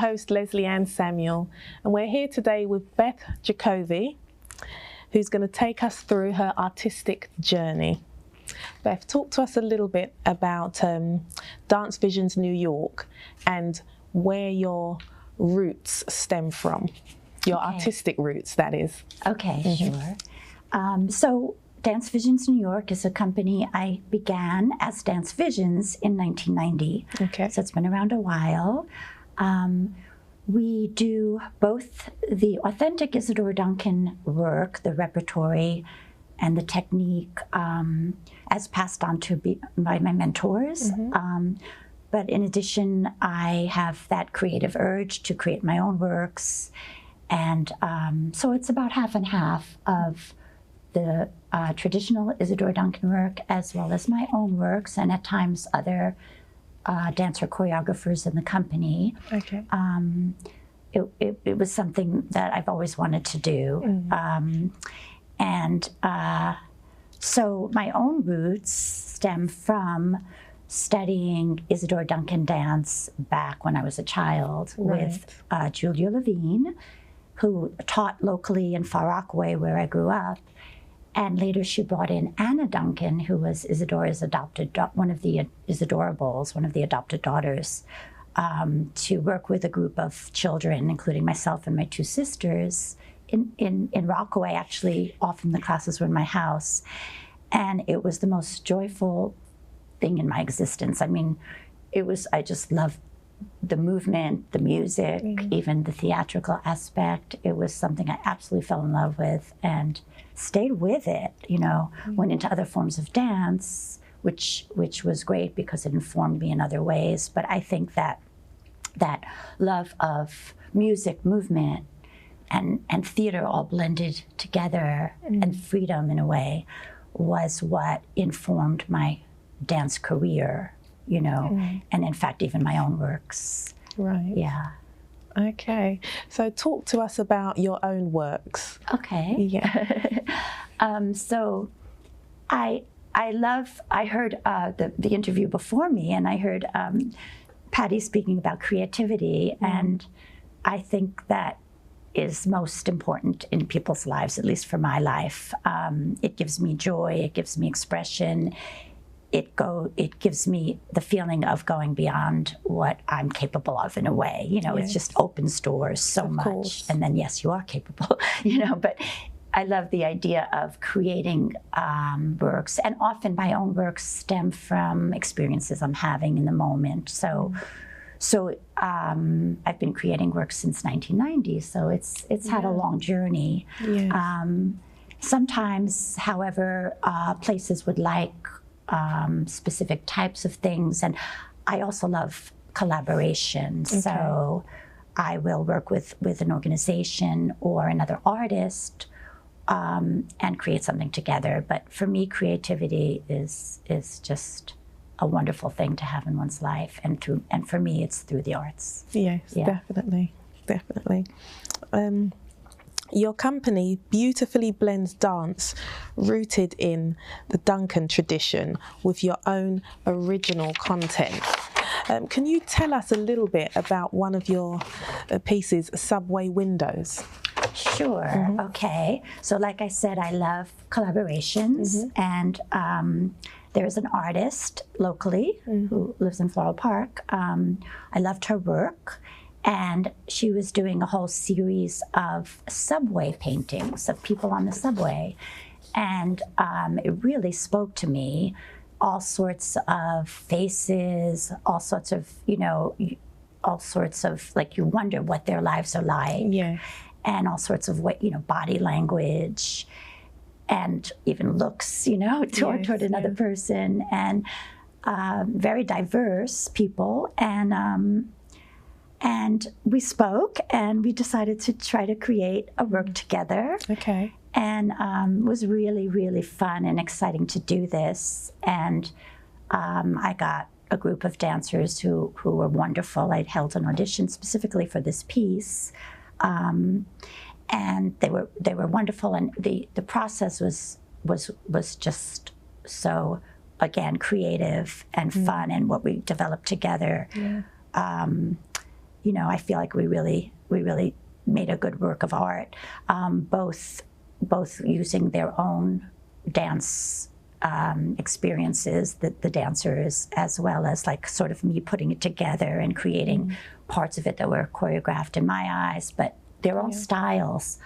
host Leslie-Ann Samuel, and we're here today with Beth Jucovy, who's going to take us through her artistic journey. Beth, talk to us a little bit about Dance Visions New York and where your roots stem from, your artistic roots, that is. Okay, sure. So Dance Visions New York is a company I began as Dance Visions in 1990. Okay. So it's been around a while. We do both the authentic Isadora Duncan work, the repertory, and the technique as passed on to by my mentors. But in addition, I have that creative urge to create my own works. And so it's about half and half of the traditional Isadora Duncan work as well as my own works, and at times other dancer choreographers in the company. Okay. It was something that I've always wanted to do. So my own roots stem from studying Isadora Duncan dance back when I was a child with Julia Levine, who taught locally in Far Rockaway, where I grew up. And later she brought in Anna Duncan, who was Isadora's adopted, one of the Isadorables, one of the adopted daughters, to work with a group of children, including myself and my two sisters, in Rockaway. Actually, often the classes were in my house. And it was the most joyful thing in my existence. I mean, I just loved the movement, the music, even the theatrical aspect. It was something I absolutely fell in love with and stayed with it, went into other forms of dance, which was great because it informed me in other ways. But I think that love of music, movement, and theater all blended together, and freedom in a way, was what informed my dance career, and in fact, even my own works. Right. Yeah. Okay. So talk to us about your own works. Okay. Yeah. So I heard the interview before me, and I heard Patty speaking about creativity, and I think that is most important in people's lives, at least for my life. It gives me joy, it gives me expression, it gives me the feeling of going beyond what I'm capable of in a way. It just opens doors so much. Course. And then, yes, you are capable, but I love the idea of creating works, and often my own works stem from experiences I'm having in the moment. So I've been creating works since 1990, so it's had a long journey. Yes. Sometimes, however, places would like specific types of things, and I also love collaboration. Okay. So I will work with an organization or another artist and create something together. But for me, creativity is just a wonderful thing to have in one's life, and for me, it's through the arts. Yes, yeah. Definitely. Your company beautifully blends dance rooted in the Duncan tradition with your own original content. Can you tell us a little bit about one of your pieces, Subway Windows? Sure. Okay. So like I said, I love collaborations, and there's an artist locally who lives in Floral Park. I loved her work, and she was doing a whole series of subway paintings of people on the subway. And it really spoke to me. All sorts of faces, all sorts of, like, you wonder what their lives are like. Yeah. And all sorts of body language, and even looks, toward another person, and very diverse people. And we spoke, and we decided to try to create a work together. Okay. And it was really, really fun and exciting to do this. And I got a group of dancers who were wonderful. I'd held an audition specifically for this piece. And they were wonderful, and the process was just so, again, creative and fun, and what we developed together. Yeah. you know, I feel like we really made a good work of art, both using their own dance experiences, the dancers, as well as like sort of me putting it together and creating parts of it that were choreographed in my eyes, but their own styles.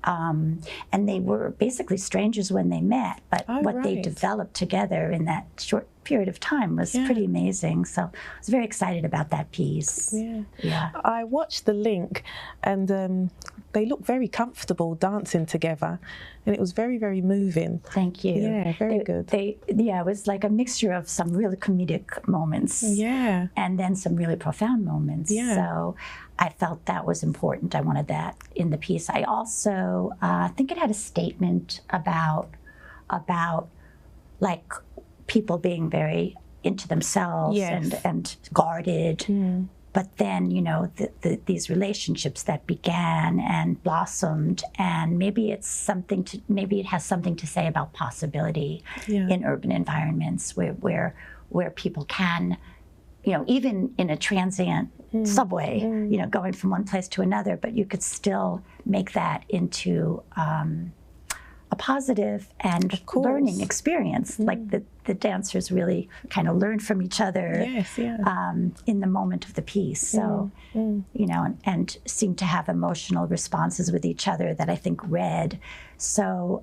And they were basically strangers when they met, but what they developed together in that short period of time was pretty amazing. So I was very excited about that piece. Yeah. I watched the link, and they look very comfortable dancing together, and it was very, very moving. Thank you. Yeah, very good. It was like a mixture of some really comedic moments, and then some really profound moments. So I felt that was important. I wanted that in the piece. I also think it had a statement about like people being very into themselves and guarded. But then, you know, these relationships that began and blossomed, and maybe it has something to say about possibility in urban environments where people can, you know, even in a transient subway, you know, going from one place to another, but you could still make that into a positive and learning experience. Like the dancers really kind of learn from each other in the moment of the piece. So, you know, and seem to have emotional responses with each other that I think read. So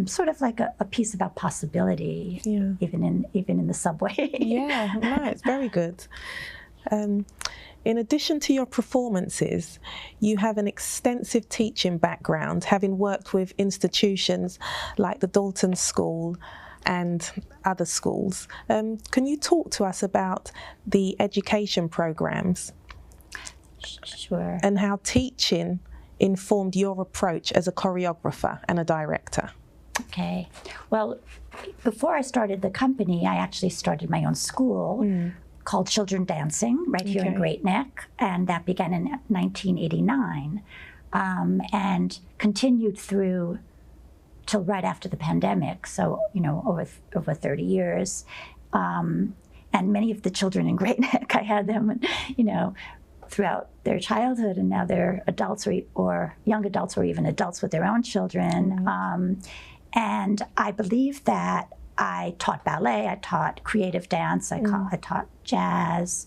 sort of like a piece about possibility, even in the subway. No, it's very good. In addition to your performances, you have an extensive teaching background, having worked with institutions like the Dalton School and other schools. Can you talk to us about the education programs? Sure. And how teaching informed your approach as a choreographer and a director? Okay. Well, before I started the company, I actually started my own school called Children Dancing right here in Great Neck, and that began in 1989 and continued through till right after the pandemic. So, you know, over 30 years. And many of the children in Great Neck, I had them, you know, throughout their childhood, and now they're adults or young adults or even adults with their own children. And I believe that I taught ballet, I taught creative dance, I taught jazz,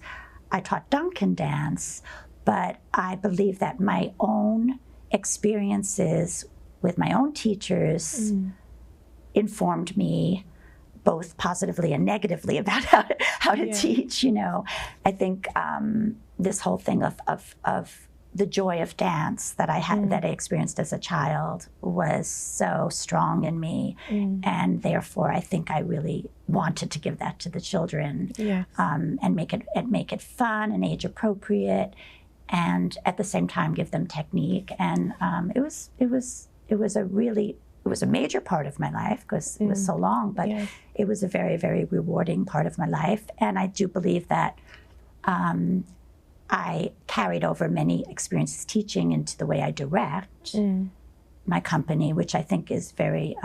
I taught Duncan dance, but I believe that my own experiences with my own teachers informed me both positively and negatively about how to teach. You know, I think this whole thing of the joy of dance that I had, that I experienced as a child, was so strong in me, and therefore I think I really wanted to give that to the children, and make it fun and age appropriate, and at the same time give them technique. And it was a major part of my life because it was so long, but it was a very, very rewarding part of my life. And I do believe that I carried over many experiences teaching into the way I direct my company, which I think is very,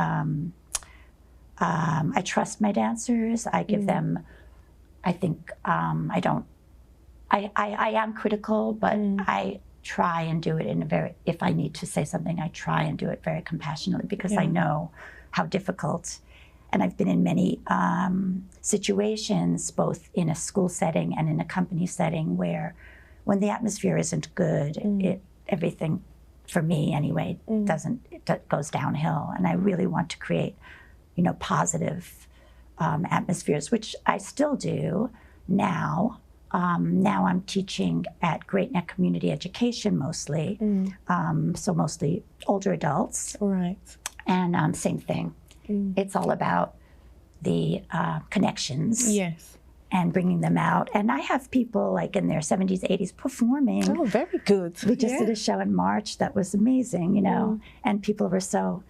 I trust my dancers. I give them, I think, I am critical, but I try and do it in a very, if I need to say something, I try and do it very compassionately, because I know how difficult. And I've been in many situations, both in a school setting and in a company setting, where when the atmosphere isn't good, everything, for me anyway, it goes downhill. And I really want to create, you know, positive atmospheres, which I still do now. Now I'm teaching at Great Neck Community Education mostly, so mostly older adults. Right. And same thing. It's all about the connections. Yes. And bringing them out. And I have people like in their 70s, 80s performing. Oh, very good. We just did a show in March that was amazing, you know, and people were so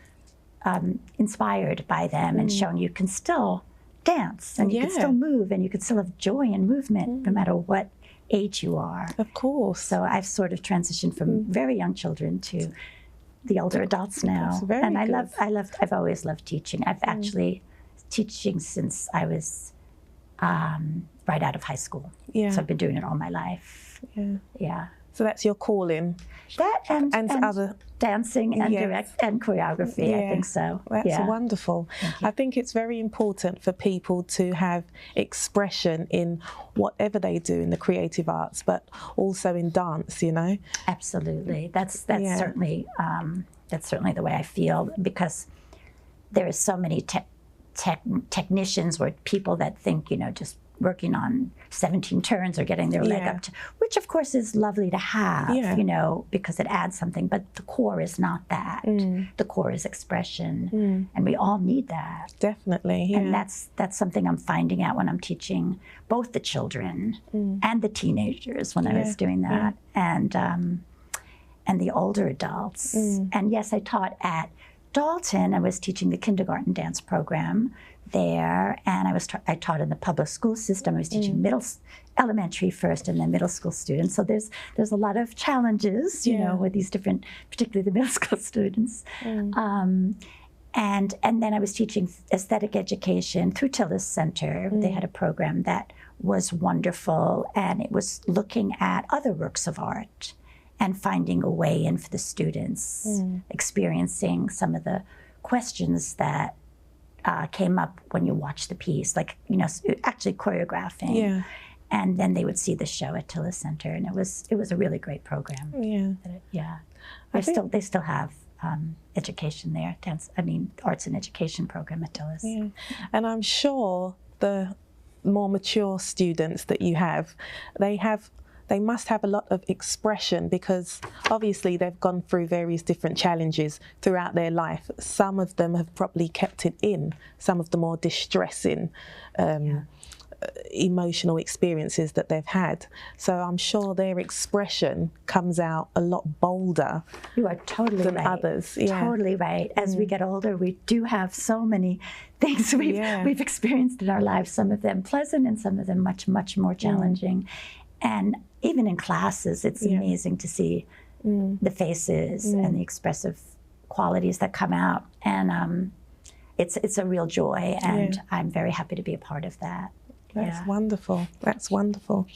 inspired by them and showing you can still dance and you can still move and you can still have joy and movement no matter what age you are. Of course. So I've sort of transitioned from very young children to the older adults now. That's very and good. I've always loved teaching. I've actually teaching since I was right out of high school. So I've been doing it all my life. Yeah. So that's your calling. That and other dancing and yes. direct and choreography. Yeah. I think so. That's wonderful. I think it's very important for people to have expression in whatever they do in the creative arts, but also in dance, you know. Absolutely. That's certainly the way I feel, because there are so many technicians or people that think, you know, just working on 17 turns or getting their leg up to, which of course is lovely to have, you know, because it adds something, but the core is not that. The core is expression, and we all need that. Definitely, And that's something I'm finding out when I'm teaching both the children and the teenagers when I was doing that, and the older adults. And yes, I taught at Dalton. I was teaching the kindergarten dance program there, and I taught in the public school system. I was teaching elementary first, and then middle school students. So there's a lot of challenges, you know, with these different, particularly the middle school students. And then I was teaching aesthetic education through Tillis Center. They had a program that was wonderful, and it was looking at other works of art and finding a way in for the students, experiencing some of the questions that came up when you watch the piece, like, you know, actually choreographing. And then they would see the show at Tillis Center, and it was a really great program. They still have education there, arts and education program at Tillis. And I'm sure the more mature students that you have, they must have a lot of expression, because obviously they've gone through various different challenges throughout their life. Some of them have probably kept it in, some of the more distressing emotional experiences that they've had. So I'm sure their expression comes out a lot bolder. You are totally than right. others. Totally right. As we get older, we do have so many things we've experienced in our lives, some of them pleasant and some of them much, much more challenging. And even in classes, it's amazing to see the faces and the expressive qualities that come out. And it's a real joy, and I'm very happy to be a part of that. That's wonderful. That's wonderful.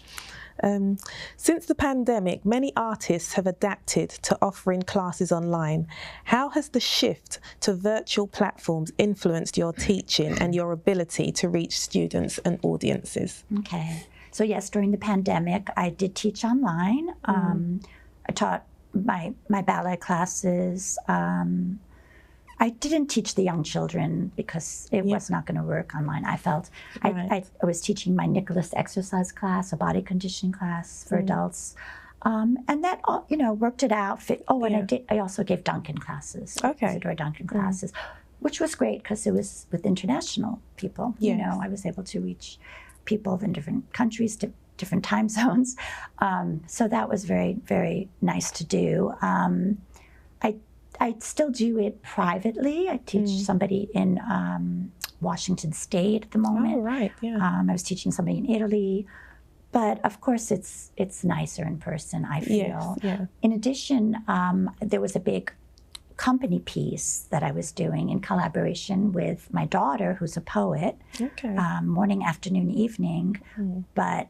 Since the pandemic, many artists have adapted to offering classes online. How has the shift to virtual platforms influenced your teaching and your ability to reach students and audiences? Okay. So yes, during the pandemic, I did teach online. I taught my ballet classes. I didn't teach the young children because it was not going to work online. I felt I was teaching my Nicholas exercise class, a body conditioning class for adults, and that worked it out. And I also gave Duncan classes, Isadora Duncan classes, which was great because it was with international people. You know, I was able to reach people in different countries, different time zones. So that was very, very nice to do. I still do it privately. I teach somebody in Washington State at the moment. Oh, right, I was teaching somebody in Italy. But of course, it's nicer in person, I feel. In addition, there was a big company piece that I was doing in collaboration with my daughter, who's a poet, morning, afternoon, evening, but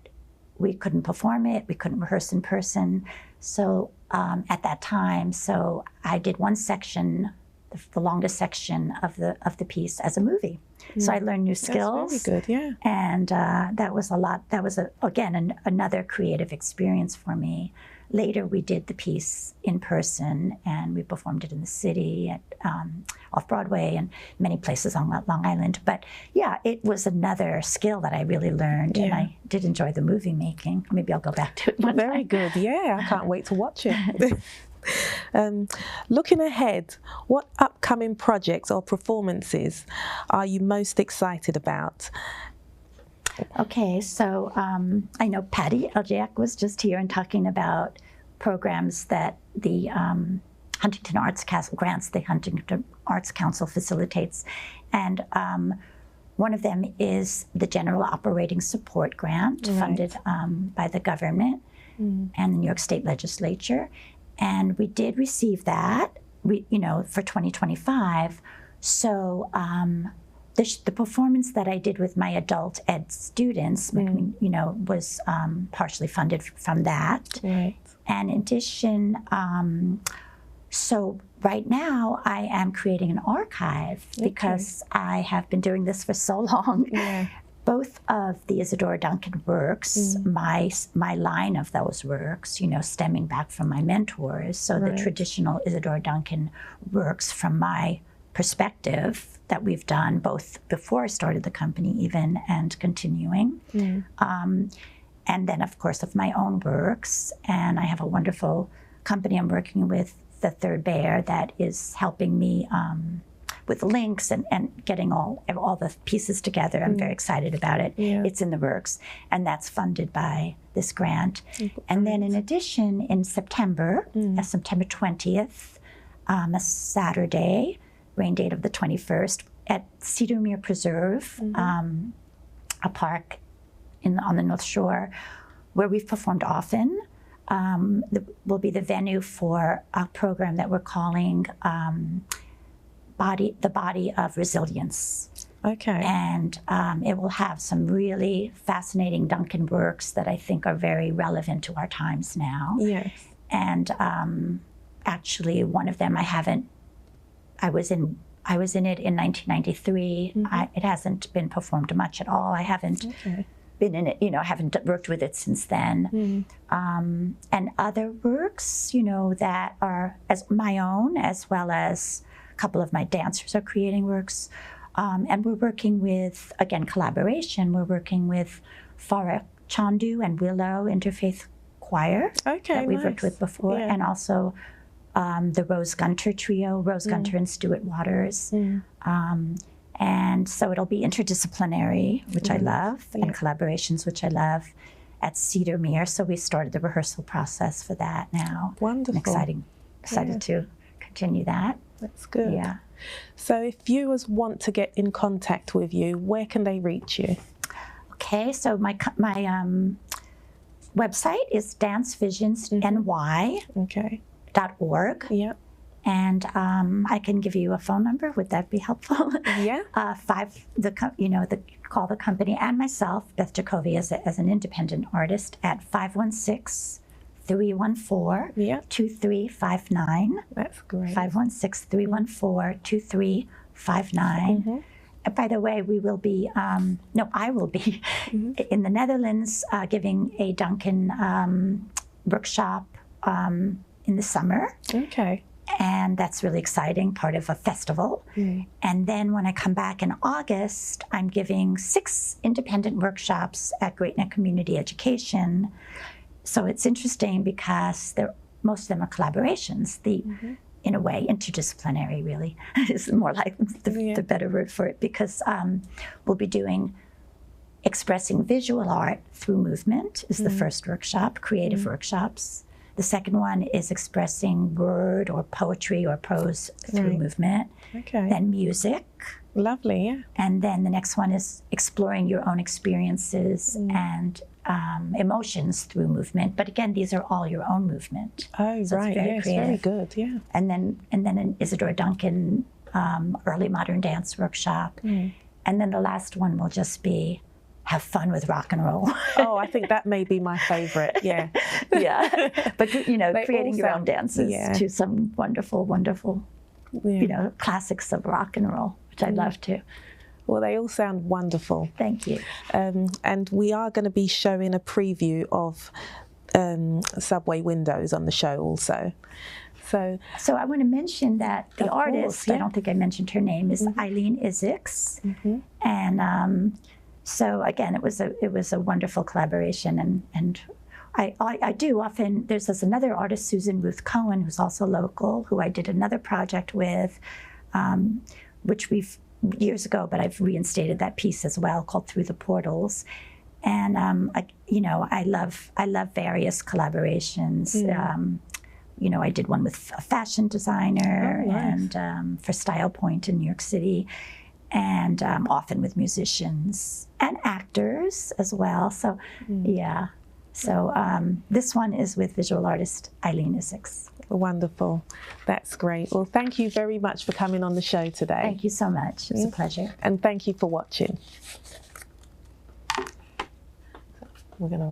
we couldn't perform it, we couldn't rehearse in person. So at that time, so I did one section, the longest section of the piece as a movie. So I learned new skills. That's very good, And that was a lot. That was another creative experience for me. Later, we did the piece in person, and we performed it in the city, at off-Broadway, and many places on Long Island. But yeah, it was another skill that I really learned, and I did enjoy the movie making. Maybe I'll go back to it one time. Very good, I can't wait to watch it. Looking ahead, what upcoming projects or performances are you most excited about? Okay, so I know Patty Eljak was just here and talking about programs that the Huntington Arts Council grants, the Huntington Arts Council facilitates. And one of them is the General Operating Support Grant funded by the government and the New York State Legislature. And we did receive that, for 2025. So the performance that I did with my adult ed students, was partially funded from that. And in addition, so right now I am creating an archive because I have been doing this for so long. Yeah. Both of the Isadora Duncan works, my line of those works, you know, stemming back from my mentors. So the traditional Isadora Duncan works from my perspective that we've done both before I started the company even and continuing. And then, of course, of my own works. And I have a wonderful company I'm working with, The Third Bear, that is helping me with links and getting all the pieces together. I'm very excited about it. It's in the works. And that's funded by this grant. And then in addition, in September, September 20th, a Saturday, rain date of the 21st, at Cedarmere Preserve, a park on the North Shore, where we've performed often, will be the venue for a program that we're calling The Body of Resilience. Okay. And it will have some really fascinating Duncan works that I think are very relevant to our times now. Yes. And actually, one of them I was in it in 1993. It hasn't been performed much at all. I haven't been in it, you know, I haven't worked with it since then. And other works, you know, that are as my own, as well as a couple of my dancers are creating works. And we're working with, again, collaboration. We're working with Farah Chandu and Willow Interfaith Choir that we've worked with before, and also the Rose Gunter Trio, Rose Gunter and Stuart Waters. And so it'll be interdisciplinary, which I love, and collaborations, which I love, at Cedarmere. So we started the rehearsal process for that now. Wonderful. I'm excited to continue that. That's good. Yeah. So if viewers want to get in contact with you, where can they reach you? Okay, so my website is dancevisionsny.org. Yeah. And I can give you a phone number. Would that be helpful? Yeah. Call the company and myself, Beth Jucovy, as an independent artist, at 516-314-2359. That's great. 516-314-2359. By the way, I will be in the Netherlands giving a Duncan workshop in the summer. Okay. And that's really exciting, part of a festival. And then when I come back in August, I'm giving 6 independent workshops at Great Neck Community Education. So it's interesting because most of them are collaborations. In a way, interdisciplinary really is more like the better word for it, because we'll be doing expressing visual art through movement is the first workshop, creative workshops. The second one is expressing word or poetry or prose through movement. Okay. Then music. Lovely, yeah. And then the next one is exploring your own experiences and emotions through movement. But again, these are all your own movement. Oh, so right. Yes, very good, yeah. And then an Isadora Duncan early modern dance workshop. And then the last one will just be have fun with rock and roll. Oh, I think that may be my favorite. Yeah. Yeah. But, you know, creating your own dances to some wonderful, wonderful, you know, classics of rock and roll, which I love too. Well, they all sound wonderful. Thank you. And we are going to be showing a preview of Subway Windows on the show also. So I want to mention that the artist, I don't think I mentioned her name, is Eileen Isaacs. And so again, it was a wonderful collaboration, and I do often. There's another artist, Susan Ruth Cohen, who's also local, who I did another project with, which we've years ago, but I've reinstated that piece as well, called Through the Portals. And I love various collaborations. You know, I did one with a fashion designer and for Style Point in New York City. And often with musicians and actors as well. So, yeah. So this one is with visual artist Eileen Isaacs. Wonderful. That's great. Well, thank you very much for coming on the show today. Thank you so much. It was a pleasure. And thank you for watching. We're going to...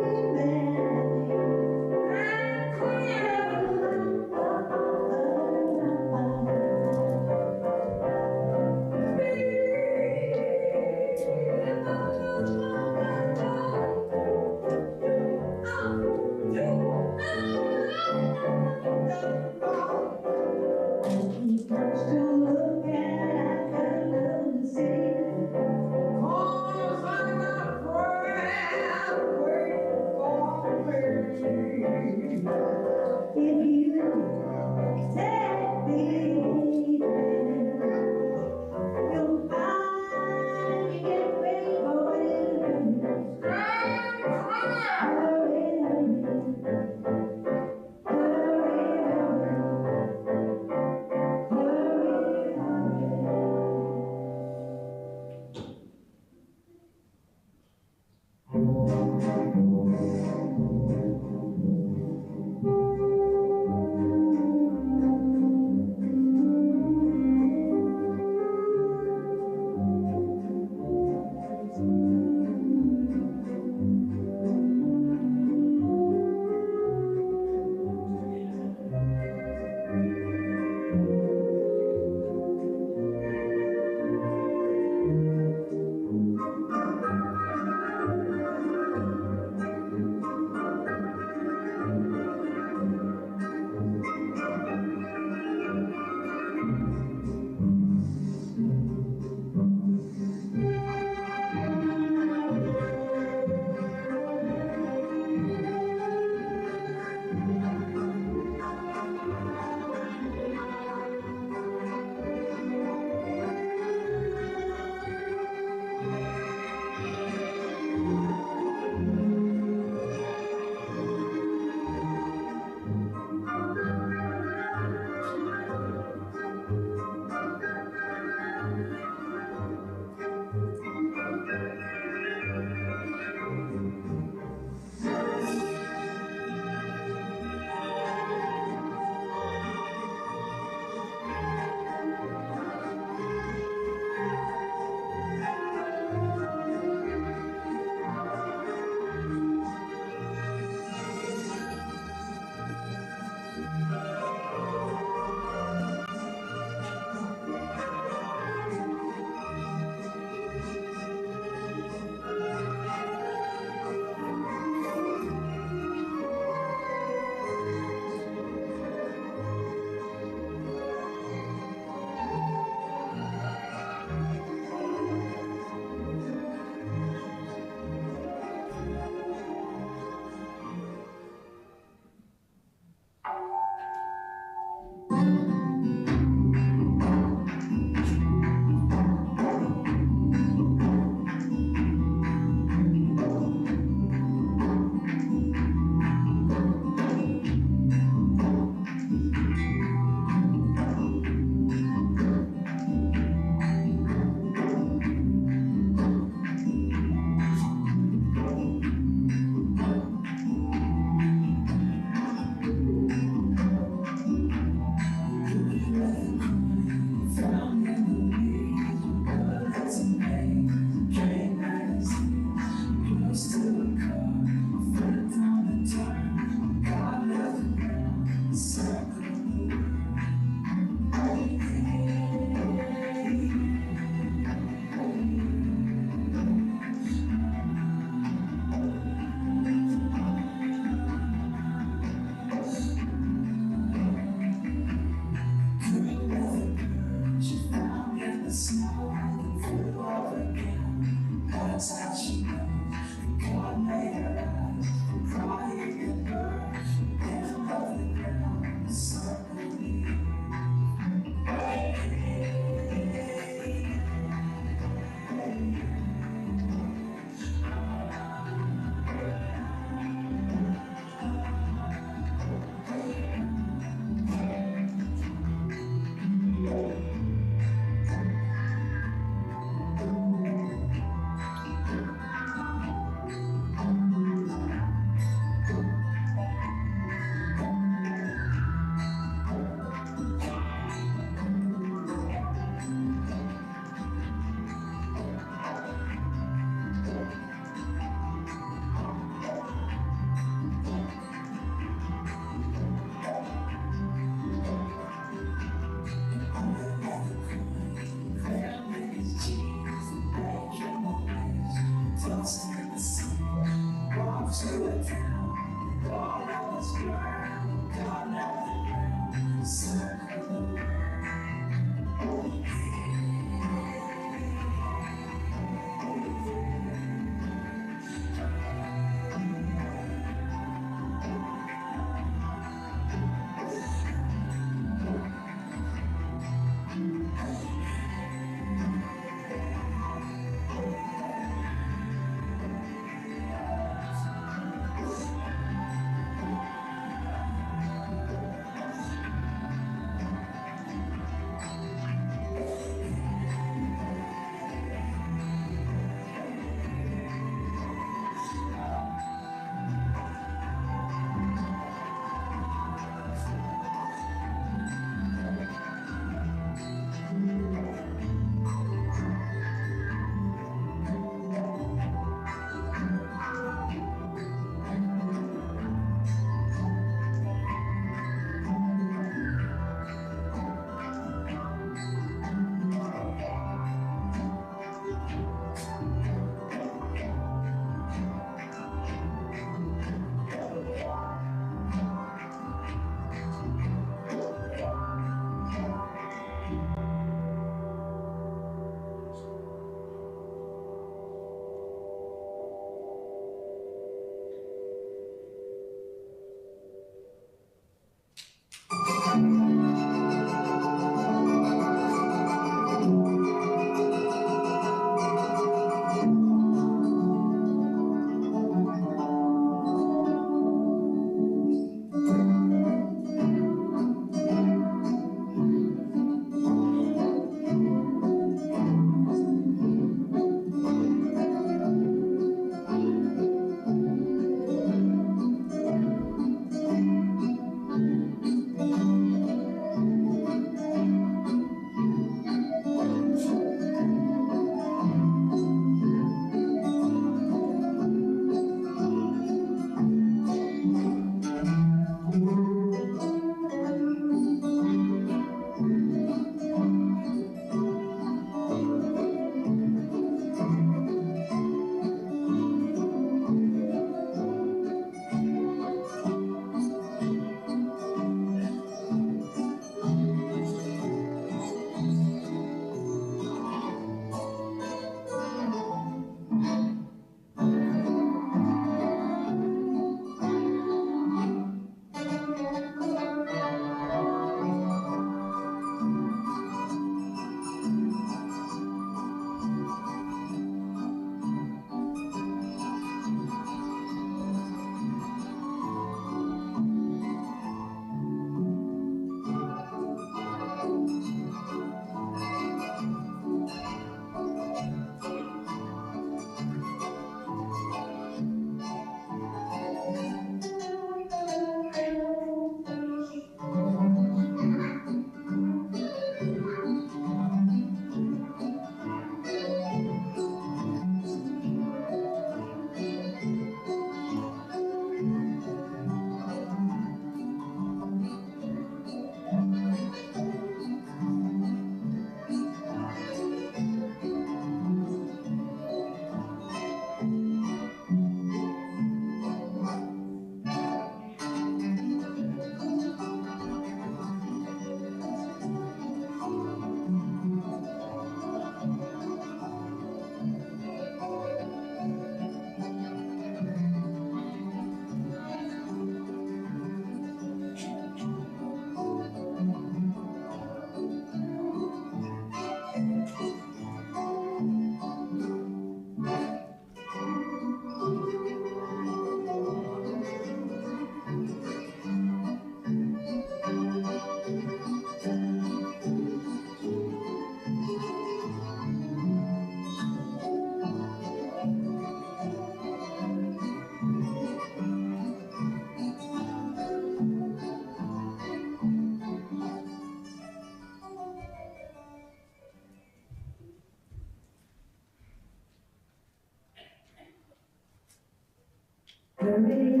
Hooray,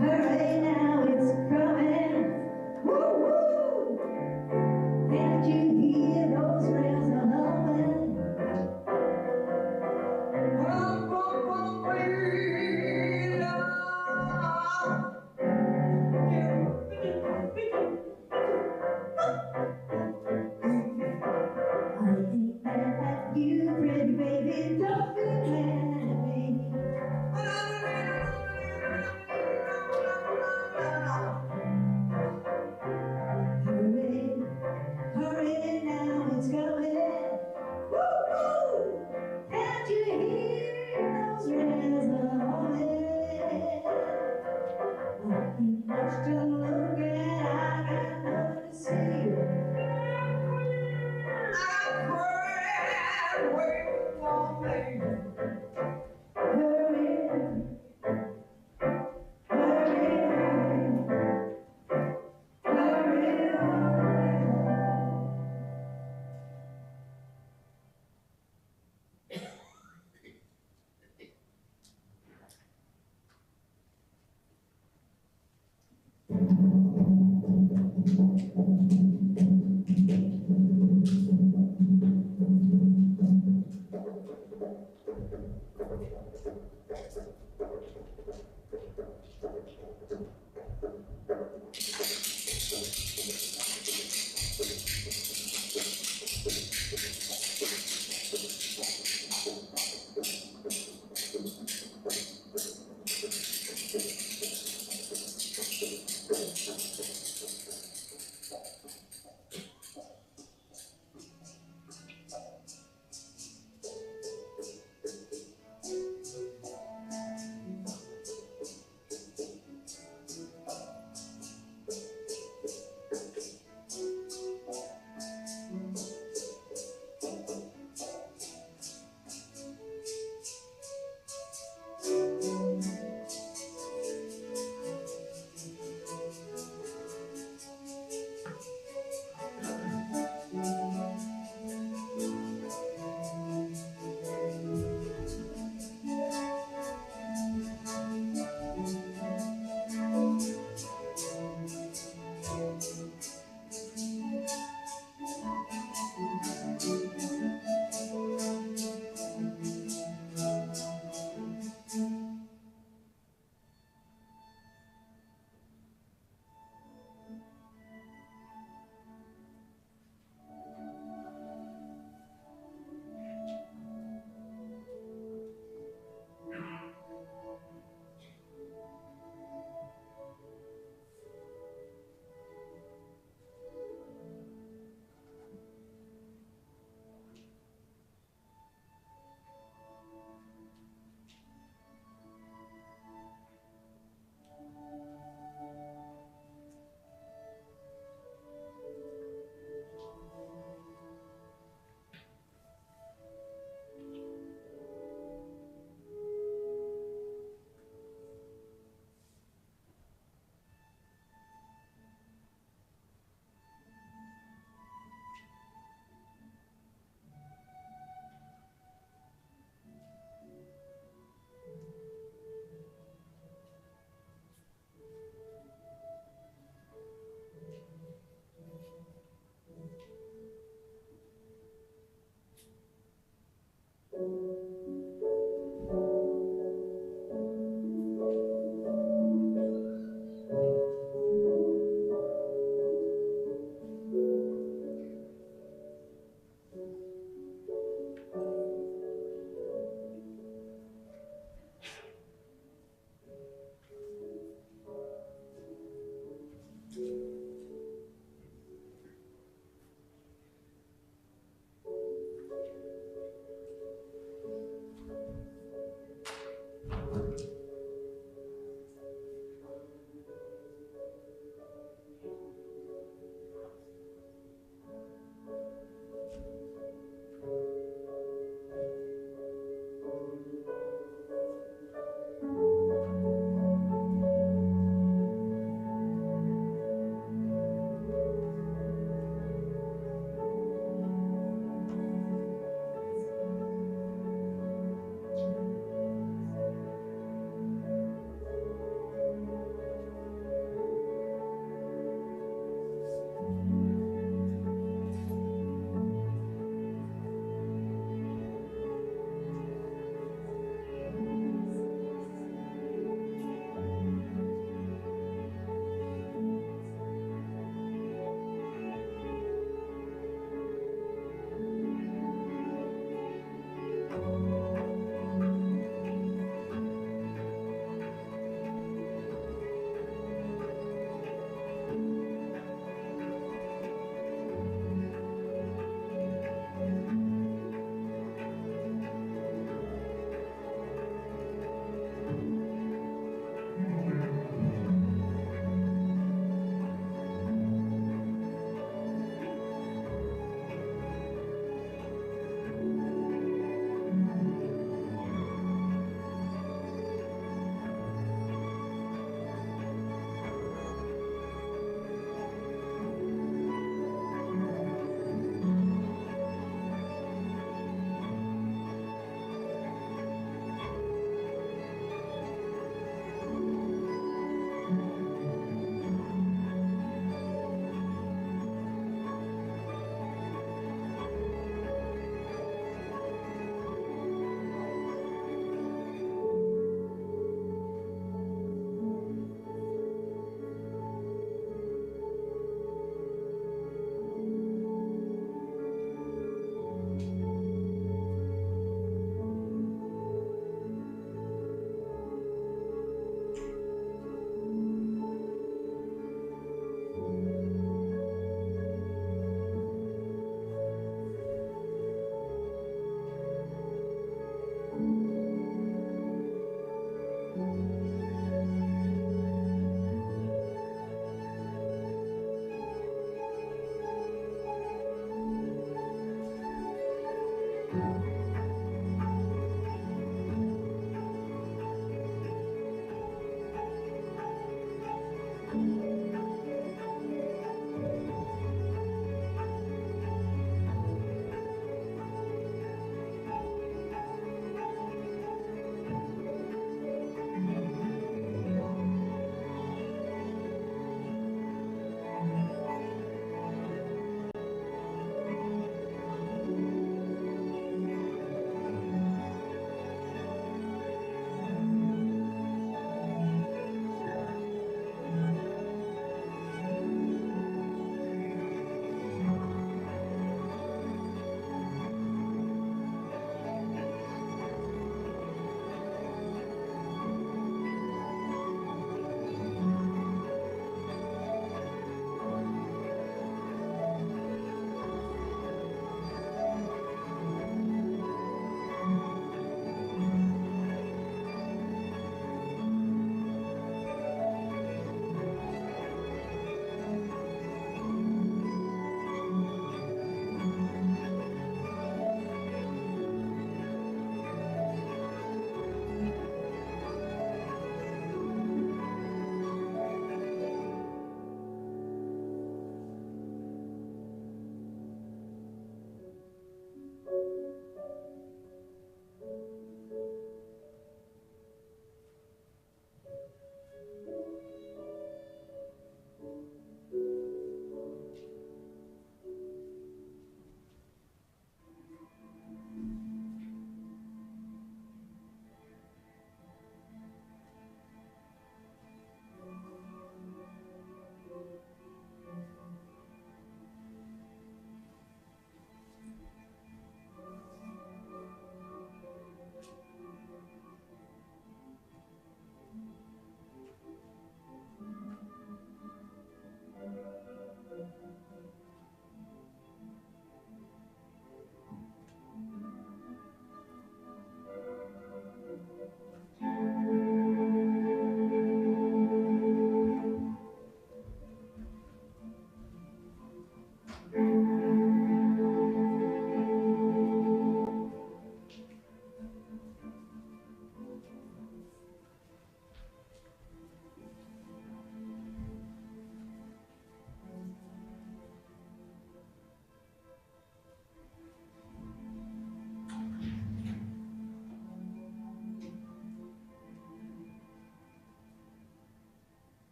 hooray, now it's coming. Woo, woo. Can't you hear those rails a humming?